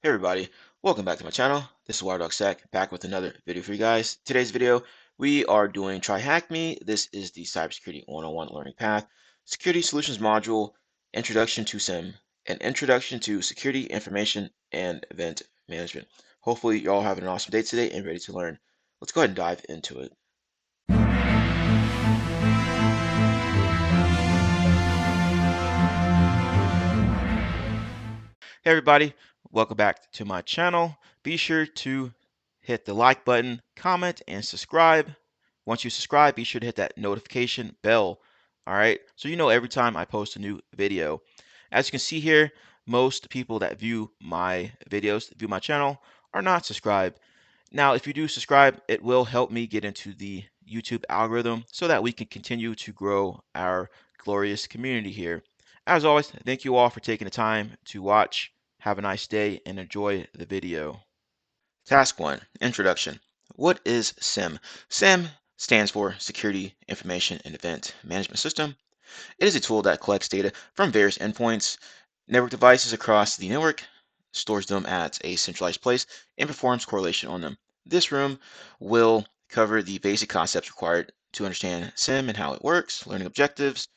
Hey everybody, welcome back to my channel. This is WireDogSec back with another video for you guys. Today's video, we are doing TryHackMe. This is the Cybersecurity 101 learning path, Security Solutions Module, Introduction to SIEM, and Introduction to Security Information and Event Management. Hopefully you all have an awesome day today and ready to learn. Let's go ahead and dive into it. Hey everybody, welcome back to my channel. Be sure to hit the like button, comment, and subscribe. Once you subscribe, be sure to hit that notification bell. All right, so you know every time I post a new video. As you can see here, most people that view my videos, view my channel, are not subscribed. Now, if you do subscribe, it will help me get into the YouTube algorithm so that we can continue to grow our glorious community here. As always, thank you all for taking the time to watch. Have a nice day and enjoy the video. Task 1, Introduction. What is SIEM? SIEM stands for Security Information and Event Management System. It is a tool that collects data from various endpoints, network devices across the network, stores them at a centralized place, and performs correlation on them. This room will cover the basic concepts required to understand SIEM and how it works, learning objectives.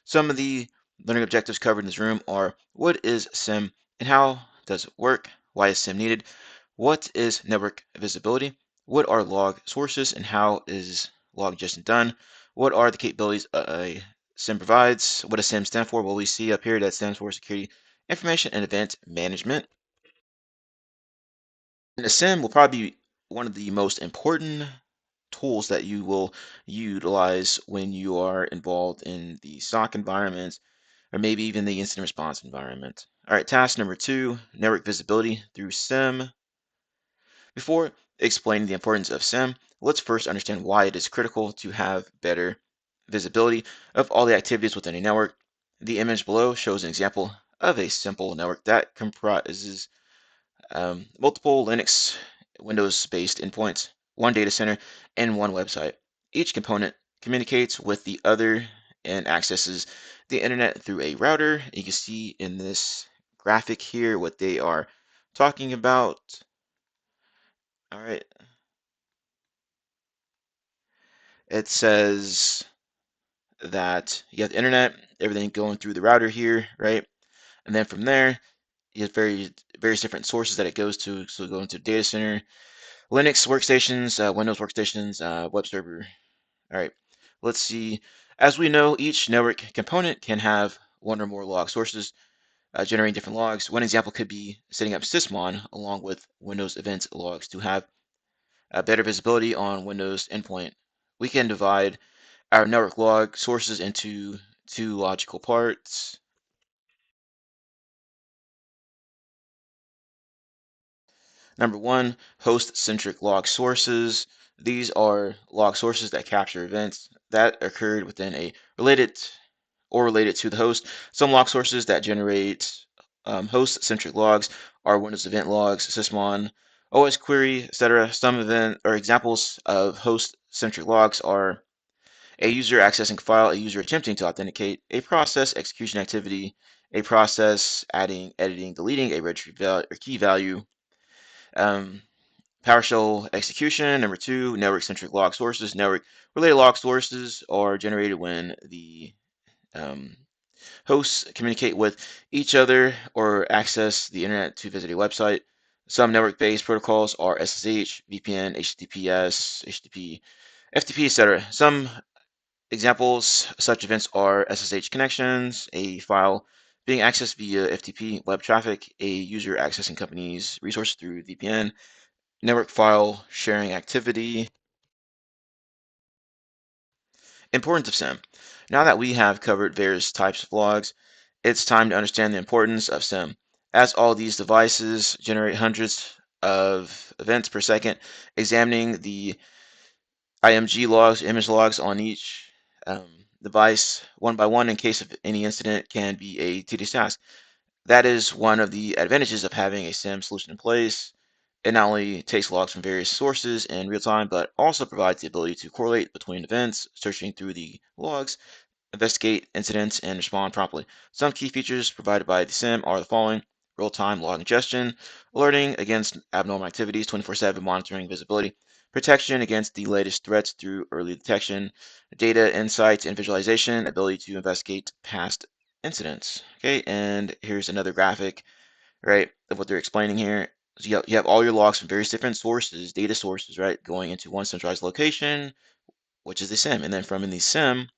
Some of the learning objectives covered in this room are: what is SIEM and how does it work? Why is SIEM needed? What is network visibility? What are log sources and how is log ingestion done? What are the capabilities a SIEM provides? What does SIEM stand for? Well, we see up here that stands for Security Information and Event Management. And a SIEM will probably be one of the most important tools that you will utilize when you are involved in the SOC environment or maybe even the incident response environment. All right, task number 2, network visibility through SIEM. Before explaining the importance of SIEM, let's first understand why it is critical to have better visibility of all the activities within a network. The image below shows an example of a simple network that comprises multiple Linux Windows-based endpoints, one data center, and one website. Each component communicates with the other and accesses the internet through a router. You can see in this graphic here what they are talking about. All right, it says that you have the internet, everything going through the router here, right? And then from there, you have various different sources that it goes to. So go into data center, Linux workstations, Windows workstations, web server. All right, let's see. As we know, each network component can have one or more log sources generating different logs. One example could be setting up sysmon along with Windows event logs to have better visibility on Windows endpoint. We can divide our network log sources into two logical parts. Number one, host-centric log sources. These are log sources that capture events that occurred within a related to the host. Some log sources that generate host-centric logs are Windows event logs, sysmon, OS query, etc. Some event or examples of host-centric logs are a user accessing a file, a user attempting to authenticate, a process execution activity, a process adding, editing, deleting a registry or key value. Um, PowerShell execution. Number two, network-centric log sources. Network-related log sources are generated when the um, hosts communicate with each other or access the internet to visit a website. Some network-based protocols are SSH, VPN, HTTPS, HTTP, FTP, etc. Some examples such events are SSH connections, a file being accessed via FTP web traffic, a user accessing company's resources through VPN, network file sharing activity. Importance of SIEM. Now that we have covered various types of logs, it's time to understand the importance of SIEM. As all these devices generate hundreds of events per second, examining the IMG logs, image logs on each device one by one in case of any incident can be a tedious task. That is one of the advantages of having a SIEM solution in place. It not only takes logs from various sources in real time, but also provides the ability to correlate between events, searching through the logs, investigate incidents, and respond promptly. Some key features provided by the SIEM are the following: real-time log ingestion, alerting against abnormal activities, 24/7 monitoring visibility, protection against the latest threats through early detection, data insights and visualization, ability to investigate past incidents. Okay, and here's another graphic, right, of what they're explaining here. So you have all your logs from various different sources, data sources, right, going into one centralized location, which is the SIEM. And then from in the SIEM,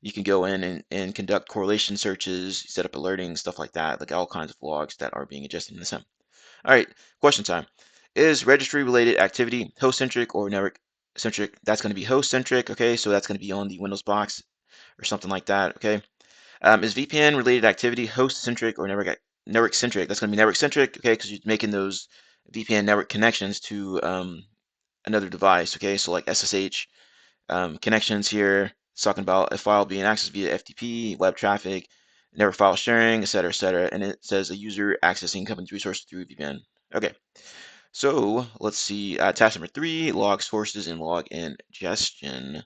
you can go in and conduct correlation searches, set up alerting, stuff like that, like all kinds of logs that are being ingested in the SIEM. All right, question time. Is registry related activity host centric or network centric? That's going to be host centric. Okay, so that's going to be on the Windows box or something like that. Okay. Is VPN related activity host centric or network centric? That's going to be network centric. Okay, because you're making those VPN network connections to another device. Okay, so like SSH connections here. It's talking about a file being accessed via FTP, web traffic, network file sharing, etc., etc. And it says a user accessing company's resources through VPN. Okay, so let's see. Task number 3: log sources and log ingestion.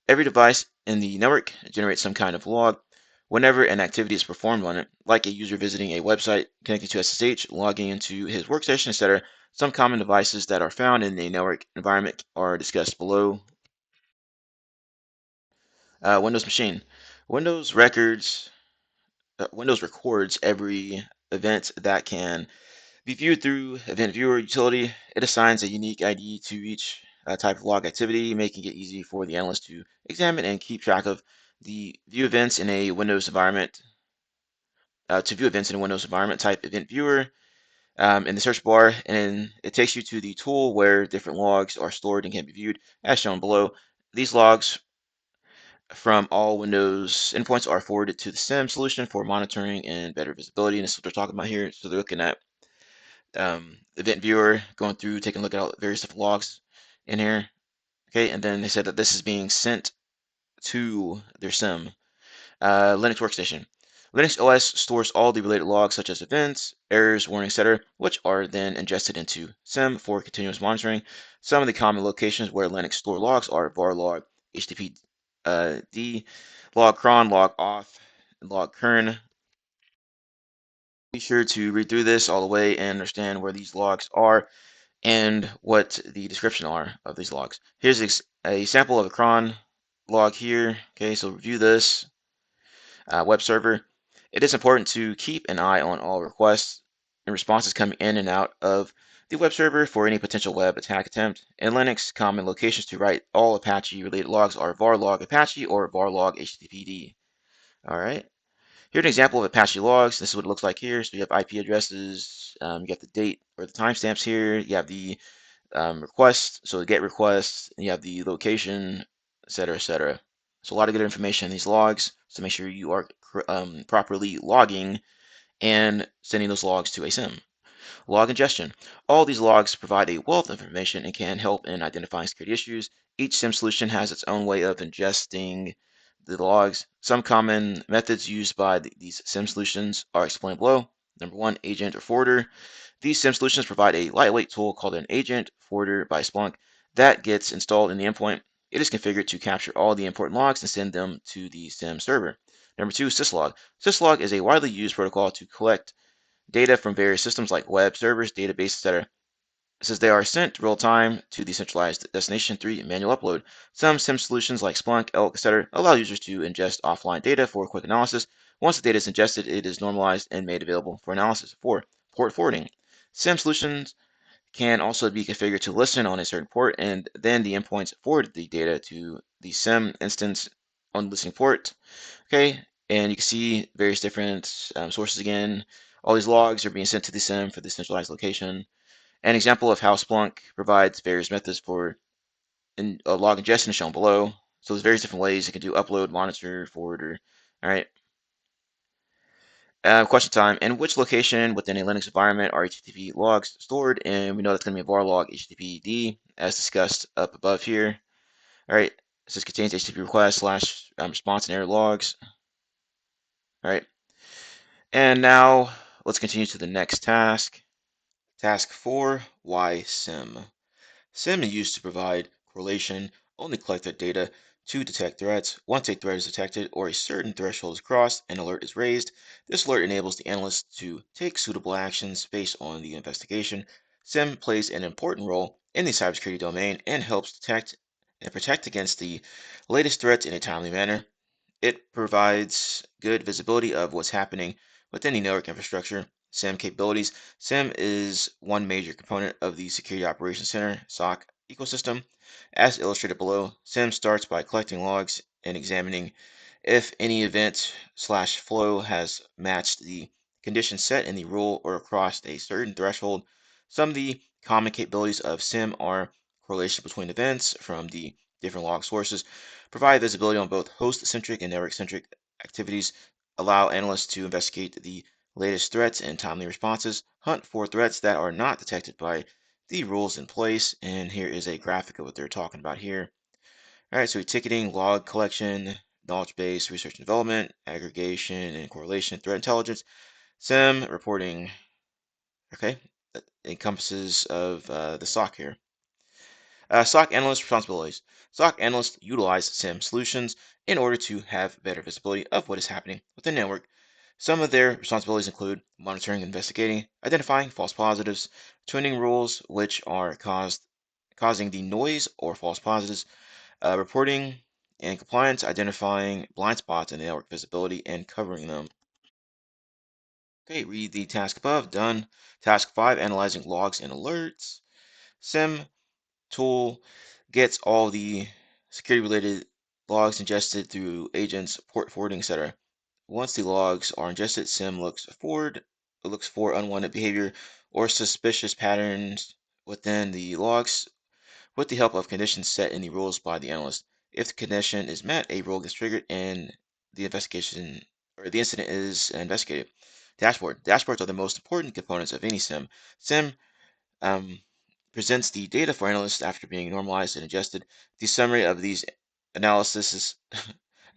Every device in the network generates some kind of log whenever an activity is performed on it, like a user visiting a website, connecting to SSH, logging into his workstation, etc. Some common devices that are found in a network environment are discussed below. Windows machine. Windows records. Windows records every event that can be viewed through Event Viewer utility. It assigns a unique ID to each type of log activity, making it easy for the analyst to examine and keep track of the view events in a Windows environment. To view events in a Windows environment, type Event Viewer in the search bar, and it takes you to the tool where different logs are stored and can be viewed, as shown below. These logs from all Windows endpoints are forwarded to the SIEM solution for monitoring and better visibility. And this is what they're talking about here. So they're looking at Event Viewer, going through, taking a look at all various different logs in here. Okay, and then they said that this is being sent to their SIEM. Linux Workstation. Linux OS stores all the related logs such as events, errors, warnings, etc., which are then ingested into SIEM for continuous monitoring. Some of the common locations where Linux store logs are varlog, HTTPD, log cron, log auth, log kern. Be sure to read through this all the way and understand where these logs are and what the description are of these logs. Here's a sample of a cron log here. Okay, so review this. Web server. It is important to keep an eye on all requests and responses coming in and out of the web server for any potential web attack attempt. In Linux, common locations to write all Apache related logs are varlog Apache or varlog HTTPD. All right. Here's an example of Apache logs. This is what it looks like here. So you have IP addresses, you got the date or the timestamps here. You have the request, so get requests, and you have the location, etc., etc. So a lot of good information in these logs. So make sure you are properly logging and sending those logs to a SIEM. Log ingestion. All these logs provide a wealth of information and can help in identifying security issues. Each SIEM solution has its own way of ingesting the logs. Some common methods used by these SIEM solutions are explained below. Number 1, agent or forwarder. These SIEM solutions provide a lightweight tool called an agent forwarder by Splunk that gets installed in the endpoint. It is configured to capture all the important logs and send them to the SIEM server. Number 2, syslog. Syslog is a widely used protocol to collect data from various systems like web servers, databases, etc. It says they are sent real time to the centralized destination. 3, manual upload. Some SIEM solutions like Splunk, Elk, etc. allow users to ingest offline data for quick analysis. Once the data is ingested, it is normalized and made available for analysis. 4, port forwarding. SIEM solutions can also be configured to listen on a certain port, and then the endpoints forward the data to the SIEM instance on the listening port. Okay, and you can see various different sources again. All these logs are being sent to the SIEM for the centralized location. An example of how Splunk provides various methods for log ingestion is shown below. So there's various different ways you can do upload, monitor, forwarder. All right. Question time. In which location within a Linux environment are HTTP logs stored? And we know that's going to be a var log HTTPD, as discussed up above here. All right. This contains HTTP request slash response and error logs. All right. And now let's continue to the next task. Task 4, why SIEM? SIEM is used to provide correlation only collected data to detect threats. Once a threat is detected or a certain threshold is crossed, an alert is raised. This alert enables the analyst to take suitable actions based on the investigation. SIEM plays an important role in the cybersecurity domain and helps detect and protect against the latest threats in a timely manner. It provides good visibility of what's happening within the network infrastructure. SIEM capabilities. SIEM is one major component of the Security Operations Center (SOC) ecosystem. As illustrated below, SIEM starts by collecting logs and examining if any event slash flow has matched the conditions set in the rule or crossed a certain threshold. Some of the common capabilities of SIEM are correlation between events from the different log sources, provide visibility on both host-centric and network-centric activities, allow analysts to investigate the latest threats and timely responses, hunt for threats that are not detected by the rules in place. And here is a graphic of what they're talking about here. All right, so ticketing, log collection, knowledge base, research and development, aggregation and correlation, threat intelligence, SIM reporting. Okay, that encompasses of the SOC here. SOC analyst responsibilities. SOC analysts utilize SIM solutions in order to have better visibility of what is happening with the network. Some of their responsibilities include monitoring and investigating, identifying false positives, tuning rules which are causing the noise or false positives, reporting and compliance, identifying blind spots in the network visibility and covering them. Okay, read the task above. Done. Task 5, analyzing logs and alerts. SIM tool gets all the security related logs ingested through agents, port forwarding, etc. Once the logs are ingested, SIM looks for unwanted behavior or suspicious patterns within the logs with the help of conditions set in the rules by the analyst. If the condition is met, a rule gets triggered and the investigation or the incident is investigated. Dashboard. Dashboards are the most important components of any SIM. SIM um, presents the data for analysts after being normalized and adjusted. The summary of these analysis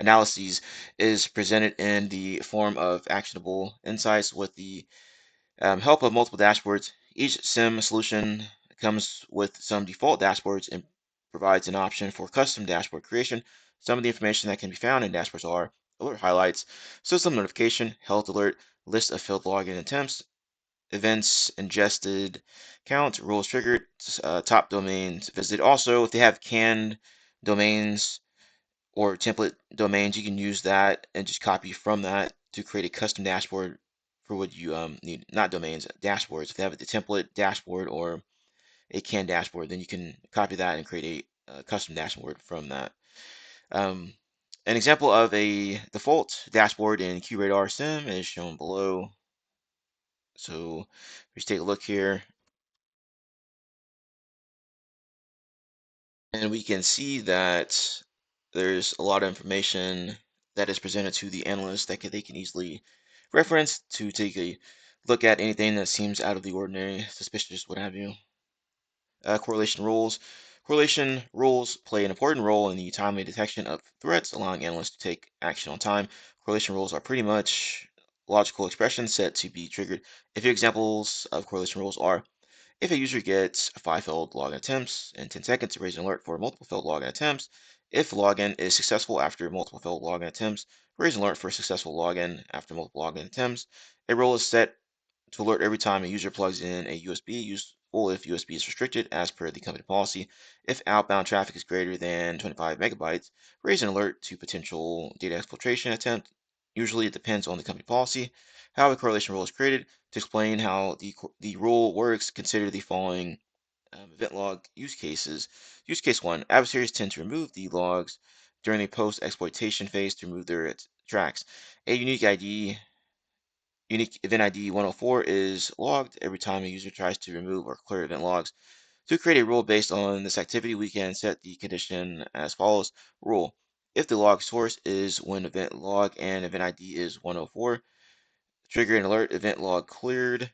analyses is presented in the form of actionable insights with the help of multiple dashboards. Each SIM solution comes with some default dashboards and provides an option for custom dashboard creation. Some of the information that can be found in dashboards are alert highlights, system notification, health alert, list of failed login attempts, events ingested, count, rules triggered, top domains visited. Also, if they have canned domains or template domains, you can use that and just copy from that to create a custom dashboard for what you need. Not domains, dashboards. If they have the template dashboard or a canned dashboard, then you can copy that and create a custom dashboard from that. Um, an example of a default dashboard in QRadar SIM is shown below. So let's take a look here. And we can see that there's a lot of information that is presented to the analyst that they can easily reference to take a look at anything that seems out of the ordinary, suspicious, what have you. Correlation rules. Correlation rules play an important role in the timely detection of threats, allowing analysts to take action on time. Correlation rules are pretty much logical expressions set to be triggered. A few examples of correlation rules are: if a user gets 5 failed login attempts in 10 seconds, raise an alert for multiple failed login attempts. If login is successful after multiple failed login attempts, raise an alert for successful login after multiple login attempts. A rule is set to alert every time a user plugs in a USB, useful if USB is restricted as per the company policy. If outbound traffic is greater than 25 megabytes, raise an alert to potential data exfiltration attempt. Usually it depends on the company policy. How a correlation rule is created. To explain how the rule works, consider the following event log use cases. Use case 1, adversaries tend to remove the logs during the post-exploitation phase to remove their tracks. A unique event ID 104 is logged every time a user tries to remove or clear event logs. To create a rule based on this activity, we can set the condition as follows. Rule: if the log source is when event log and event ID is 104, trigger an alert event log cleared.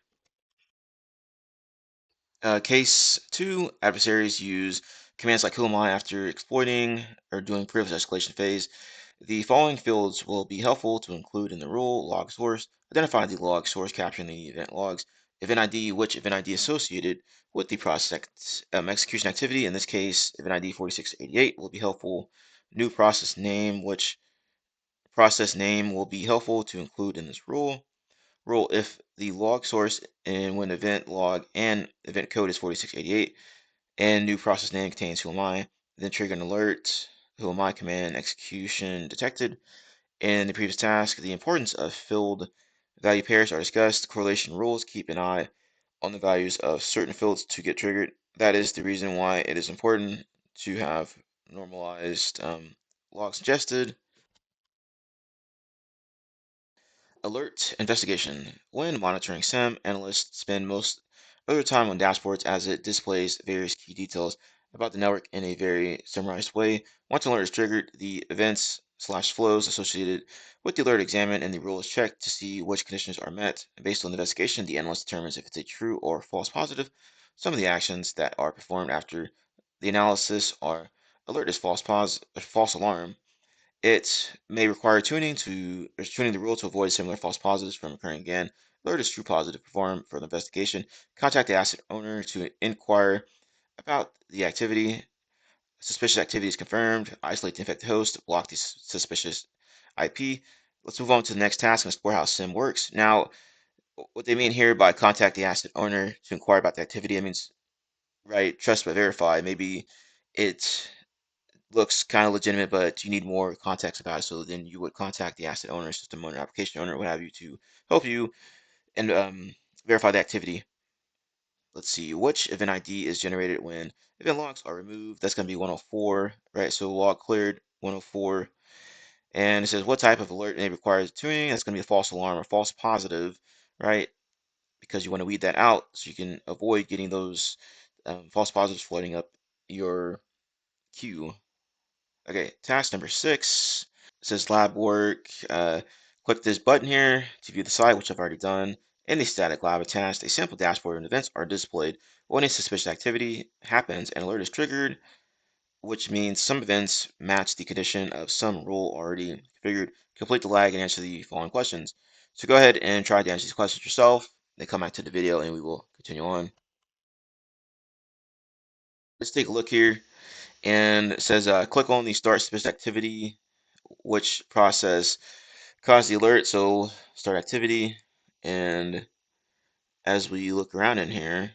Case 2, adversaries use commands like who am I after exploiting or doing privilege escalation phase. The following fields will be helpful to include in the rule: log source, identify the log source, capturing the event logs, event ID, which event ID associated with the process execution activity. In this case, event ID 4688 will be helpful new process name, which process name will be helpful to include in this rule. Rule if the log source and when event log and event code is 4688 and new process name contains who am I, then trigger an alert, who am I command execution detected. In the previous task, the importance of filled value pairs are discussed. Correlation rules keep an eye on the values of certain fields to get triggered. That is the reason why it is important to have normalized log suggested. Alert investigation. When monitoring SIEM, analysts spend most of their time on dashboards as it displays various key details about the network in a very summarized way. Once an alert is triggered, the events/flows associated with the alert examined and the rule is checked to see which conditions are met. Based on the investigation, the analyst determines if it's a true or false positive. Some of the actions that are performed after the analysis are alert is false alarm. It may require tuning the rule to avoid similar false positives from occurring again. Alert is true positive. Perform further investigation. Contact the asset owner to inquire about the activity. Suspicious activity is confirmed. Isolate the infected host. Block the suspicious IP. Let's move on to the next task and explore how SIM works. Now, what they mean here by contact the asset owner to inquire about the activity, it means, right, trust but verify. Maybe it's looks kind of legitimate, but you need more context about it. So then you would contact the asset owner, system owner, application owner, what have you, to help you and verify the activity. Let's see, which event ID is generated when event logs are removed. That's going to be 104, right? So log cleared 104. And it says what type of alert may require tuning. That's going to be a false alarm or false positive, right? Because you want to weed that out so you can avoid getting those false positives floating up your queue. Okay, task number 6. It says lab work. Click this button here to view the site, which I've already done. In the static lab task, a sample dashboard and events are displayed. When a suspicious activity happens, an alert is triggered, which means some events match the condition of some rule already configured. Complete the lag and answer the following questions. So go ahead and try to answer these questions yourself. Then come back to the video and we will continue on. Let's take a look here. And it says click on the start suspicious activity, which process cause the alert. So start activity. And as we look around in here,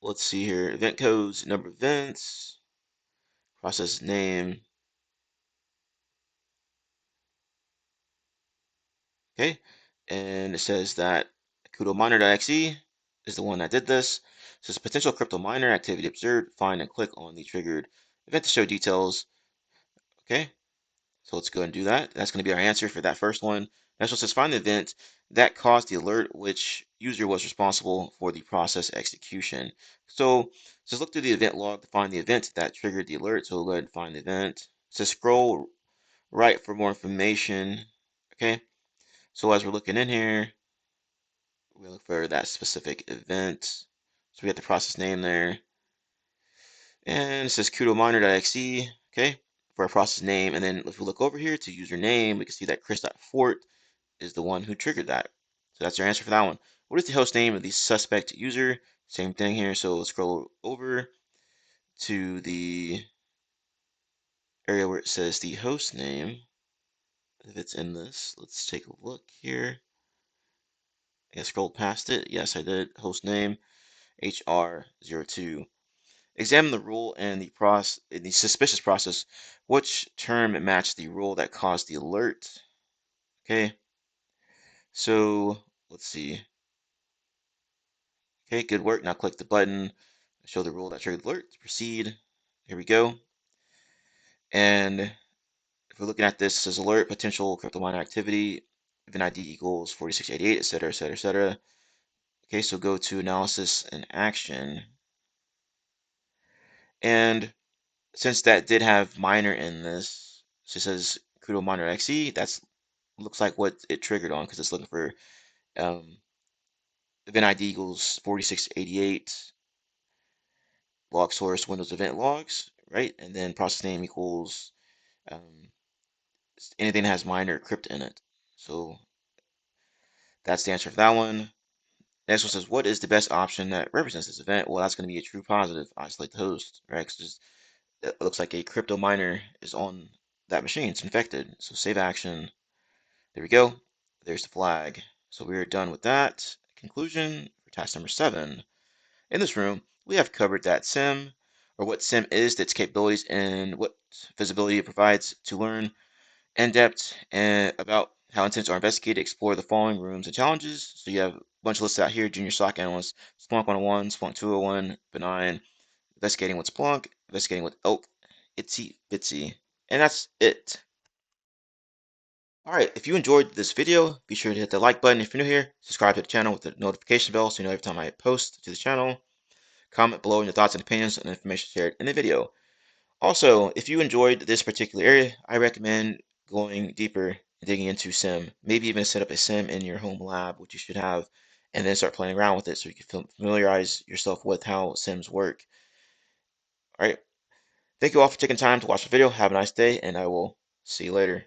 let's see here, event codes, number of events, process name. Okay. And it says that cryptominer.exe is the one that did this. It says potential crypto miner activity observed. Find and click on the triggered event to show details. Okay. So let's go and do that. That's going to be our answer for that first one. Next one says find the event that caused the alert, which user was responsible for the process execution. So just look through the event log to find the event that triggered the alert. So we'll go ahead and find the event. It says scroll right for more information. Okay. So as we're looking in here, we look for that specific event. So we got the process name there. And it says kudominer.exe. Okay. For our process name. And then if we look over here to username, we can see that Chris.Fort is the one who triggered that. So that's our answer for that one. What is the host name of the suspect user? Same thing here. So let's scroll over to the area where it says the host name. If it's in this, let's take a look here. I scrolled past it. Yes, I did. Host name HR02. Examine the rule and the suspicious process. Which term matched the rule that caused the alert? Okay. So let's see. Okay, good work. Now click the button, show the rule that triggered the alert, proceed. Here we go. And if we're looking at this, it says alert, potential crypto miner activity, event ID equals 4688, etc., etc., etc. Okay, so go to analysis and action. And since that did have miner in this, so it says crypto miner XE, that's looks like what it triggered on because it's looking for um, event ID equals 4688 log source Windows event logs, right? And then process name equals um, anything that has miner or crypt in it. So that's the answer for that one. Next one says, what is the best option that represents this event? Well, that's going to be a true positive. Isolate the host, right? 'Cause it looks like a crypto miner is on that machine. It's infected. So save action. There we go. There's the flag. So we are done with that. Conclusion for task number 7. In this room, we have covered that SIEM, or what SIEM is, its capabilities, and what visibility it provides. To learn in depth and about how intents are investigated, explore the following rooms and challenges. So you have a bunch of lists out here: Junior SOC Analyst, Splunk 101, Splunk 201, Benign, Investigating with Splunk, Investigating with Elk, Itsy Bitsy. And that's it. Alright, if you enjoyed this video, be sure to hit the like button if you're new here, subscribe to the channel with the notification bell so you know every time I post to the channel, comment below your thoughts and opinions on the information shared in the video. Also, if you enjoyed this particular area, I recommend going deeper and digging into SIEM. Maybe even set up a SIEM in your home lab, which you should have, and then start playing around with it so you can familiarize yourself with how SIEMs work. Alright, thank you all for taking time to watch the video. Have a nice day, and I will see you later.